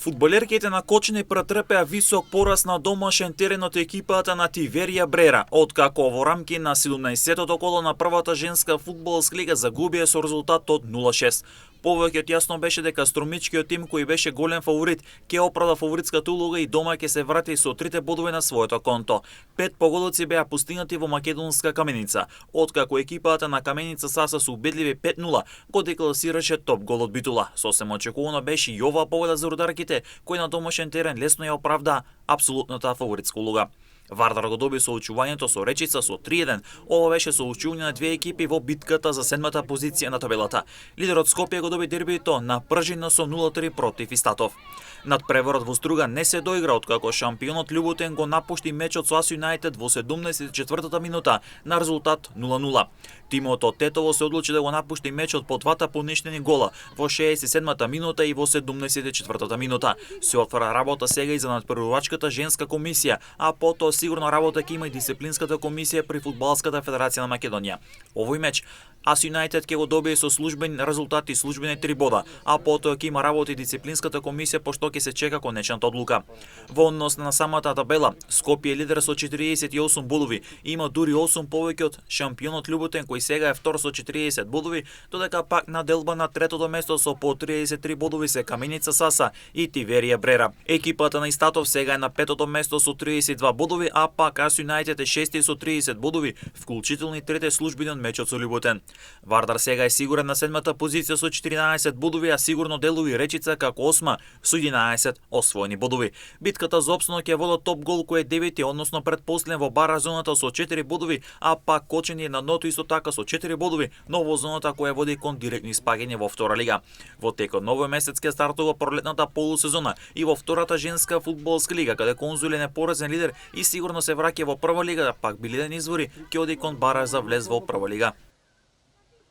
Фудбалерките на Кочани претрпеа висок пораз на домашен терен од екипата на Тиверија Брера, откако во рамки на 17-тото коло на првата женска фудбалска лига загубија со резултат од 0-6. Повеќе од јасно беше дека струмичкиот тим, кој беше голем фаворит, ќе оправда фаворитската улога и дома ќе се врати со 3 бодови на своето конто. 5 погодоци беа постигнати во македонска Каменица, откако екипата на Каменица Саса со убедливи 5-0 го декласираше топ гол од Битула. Сосем очекувано беше и оваа победа за рударките, кои на домашен терен лесно ја оправда апсолутната фаворитска улога. Вардар го доби соочувањето со Речица со 3-1. Ова беше соочување на две екипи во битката за 7-та позиција на табелата. Лидерот Скопје го доби дербито на пржина со 0-3 против Истатов. Надпреворот во Струга не се доигра, откако шампионот Љубутен го напушти мечот со АС Юнајтед во 74-та минута на резултат 0-0. Тимот од Тетово се одлучи да го напушти мечот по двата поништени гола во 67-та минута и во 74-та минута. Се отвара работа сега и за надпреварувачката женска комисија, а потоа сигурно работа ќе има и дисциплинската комисија при Фудбалската федерација на Македонија. Овој меч АС Юнајтед ќе го добие со службени резултати и службени 3 бода, а потоа ќе има работа и дисциплинската комисија пошто ќе се чека конечната одлука. Во однос на самата табела, Скопје е лидер со 48 бодови, има дури 8 повеќе од шампионот Љубутен кој сега е втор со 40 бодови, додека пак на делба на третото место со по 33 бодови се Каменица Саса и Тиверија Брера. Екипата на Истатов сега е на петото место со 32 бодови, а пак АС Юнајтед е шести со 30 бодови, вклучително и трете службени од мечот со Љубутен. Вардар сега е сигурен на 7-та позиција со 14 бодови, а сигурно делува и Речица како 8 со 11 освоени бодови. Битката за опстанок ќе води топ гол кој е 9, односно предпоследен во бара зоната со 4 бодови, а пак Кочани е на дното исто така со 4 бодови, но во зоната која води кон директни спаѓања во втора лига. Во текот на овој месец ќе стартува пролетната полусезона и во втората женска фудбалска лига, каде Конзулен е поразен лидер и сигурно се враќа во прва лига, пак Билиден извори ќе оди кон бара за влез во прва лига.